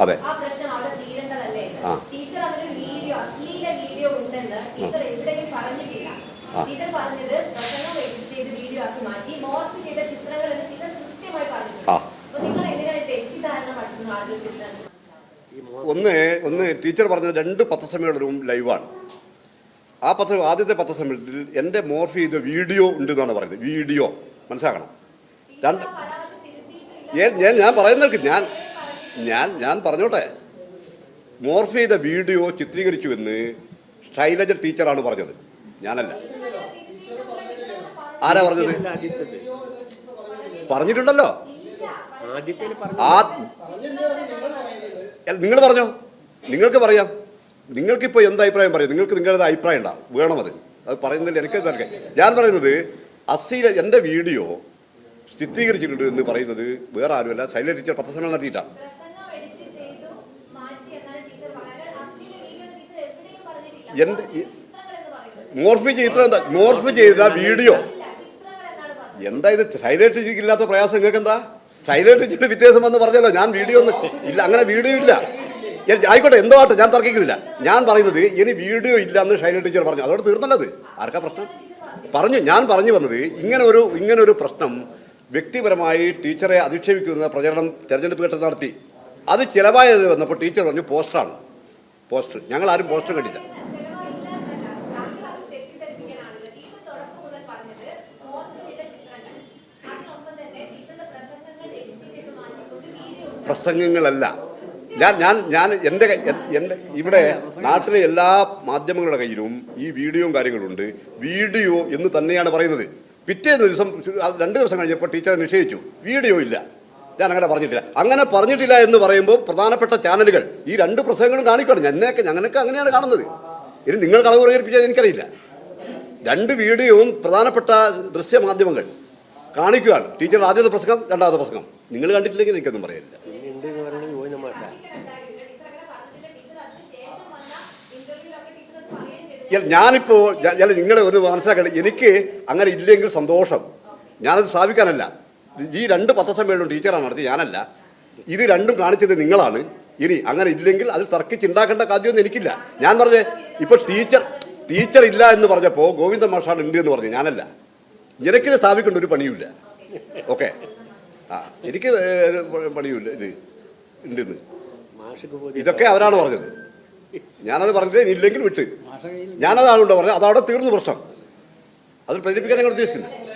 അതെ. ഒന്ന് ടീച്ചർ പറഞ്ഞത് 2 പത്രസമ്മേളനവും ലൈവാണ്. ആ ആദ്യത്തെ പത്രസമ്മേളനത്തിൽ എൻ്റെ മോർഫ് ചെയ്ത വീഡിയോ ഉണ്ടെന്നാണ് പറയുന്നത്. വീഡിയോ മനസ്സിലാക്കണം. ഞാൻ പറയുന്നവർക്ക് ഞാൻ പറഞ്ഞോട്ടെ. മോർഫ് ചെയ്ത വീഡിയോ ചിത്രീകരിച്ചുവെന്ന് ശൈലജ ടീച്ചറാണ് പറഞ്ഞത്, ഞാനല്ല. ആരാ പറഞ്ഞത്? പറഞ്ഞിട്ടുണ്ടല്ലോ. നിങ്ങൾ പറഞ്ഞോ, നിങ്ങൾക്ക് പറയാം. നിങ്ങൾക്കിപ്പോൾ എന്ത് അഭിപ്രായം പറയും? നിങ്ങൾക്ക് നിങ്ങളുടെ അഭിപ്രായം ഉണ്ടാവും, വേണം. അത് പറയുന്നതിൽ എനിക്ക് നൽകാം. ഞാൻ പറയുന്നത് അശ്ലീല എൻ്റെ വീഡിയോ ചിത്രീകരിച്ചിട്ടുണ്ട് എന്ന് പറയുന്നത് വേറെ ആരുമല്ല, ശൈലജ ടീച്ചർ പത്രസമ്മേളനം നടത്തിയിട്ടാണ്. മോർഫ് ചെയ്ത വീഡിയോ എന്താ ഇത്? ശൈലജ ടീച്ചർക്ക് ഇല്ലാത്ത പ്രയാസം നിങ്ങൾക്ക് എന്താ? ശൈലജ ടീച്ചർ വ്യത്യാസം വന്ന് പറഞ്ഞല്ലോ, ഞാൻ വീഡിയോ ഒന്നും ഇല്ല, അങ്ങനെ വീഡിയോ ഇല്ല. ആയിക്കോട്ടെ, എന്തോ ആട്ടെ, ഞാൻ തർക്കിക്കുന്നില്ല. ഞാൻ പറയുന്നത് ഇനി വീഡിയോ ഇല്ല എന്ന് ശൈലജ ടീച്ചർ പറഞ്ഞു, അതോടെ തീർന്നല്ലത്. ആർക്കാ പ്രശ്നം? ഞാൻ പറഞ്ഞു വന്നത് ഇങ്ങനെ ഒരു പ്രശ്നം വ്യക്തിപരമായി ടീച്ചറെ അധിക്ഷേപിക്കുന്ന പ്രചരണം തെരഞ്ഞെടുപ്പ് ഘട്ടത്തിൽ നടത്തി. അത് ചിലവായത് വന്നപ്പോൾ ടീച്ചർ പറഞ്ഞു പോസ്റ്ററാണ്. പോസ്റ്റർ ഞങ്ങൾ ആരും പോസ്റ്റർ കണ്ടില്ല. പ്രസംഗങ്ങളല്ല. ഞാൻ എൻ്റെ ഇവിടെ നാട്ടിലെ എല്ലാ മാധ്യമങ്ങളുടെ കയ്യിലും ഈ വീഡിയോയും കാര്യങ്ങളുണ്ട്. വീഡിയോ എന്ന് തന്നെയാണ് പറയുന്നത്. പിറ്റേ ദിവസം 2 ദിവസം കഴിഞ്ഞപ്പോൾ ടീച്ചറെ നിഷേധിച്ചു, വീഡിയോ ഇല്ല. ഞാൻ അങ്ങനെ പറഞ്ഞിട്ടില്ല എന്ന് പറയുമ്പോൾ പ്രധാനപ്പെട്ട ചാനലുകൾ ഈ 2 പ്രസംഗങ്ങളും കാണിക്കണം. ഞങ്ങൾക്ക് അങ്ങനെയാണ് കാണുന്നത്. ഇനി നിങ്ങൾ കളവ് പ്രചരിപ്പിച്ചാൽ എനിക്കറിയില്ല. 2 വീഡിയോയും പ്രധാനപ്പെട്ട ദൃശ്യമാധ്യമങ്ങൾ കാണിക്കുകയാണ്. ടീച്ചർ ആദ്യത്തെ പ്രസംഗം, രണ്ടാമത്തെ പ്രസംഗം. നിങ്ങൾ കണ്ടിട്ടില്ലെങ്കിൽ എനിക്കൊന്നും പറയാനില്ല. ഞാനിപ്പോൾ നിങ്ങൾ ഒന്ന് മനസ്സിലാക്കണം, എനിക്ക് അങ്ങനെ ഇല്ലെങ്കിൽ സന്തോഷം. ഞാനത് സ്ഥാപിക്കാനല്ല. ഈ 2 പത്രസമ്മേളനം ടീച്ചറാണ് നടത്തി, ഞാനല്ല. ഇത് 2ഉം കാണിച്ചത് നിങ്ങളാണ്. ഇനി അങ്ങനെ ഇല്ലെങ്കിൽ അത് തർക്കിച്ചുണ്ടാക്കേണ്ട കാര്യമൊന്നും എനിക്കില്ല. ഞാൻ പറഞ്ഞേ ഇപ്പോൾ ടീച്ചർ ഇല്ല എന്ന് പറഞ്ഞപ്പോൾ ഗോവിന്ദ മാഷാണ് ഉണ്ട് എന്ന് പറഞ്ഞു, ഞാനല്ല. എനിക്കിത് സ്ഥാപിക്കേണ്ട ഒരു പണിയുമില്ല. ഓക്കെ, എനിക്ക് പണിയുമില്ല. ഇത് ഉണ്ടെന്ന് ഇതൊക്കെ അവരാണ് പറഞ്ഞത്. ഞാനത് പറഞ്ഞിട്ട് ഇല്ലെങ്കിൽ വിട്ട് ഞാനതാണുണ്ടോ പറഞ്ഞത്. അതവിടെ തീർന്നു പ്രശ്നം. അതിൽ പ്രചരിപ്പിക്കാൻ ഞങ്ങൾ ഉദ്ദേശിക്കുന്നത്.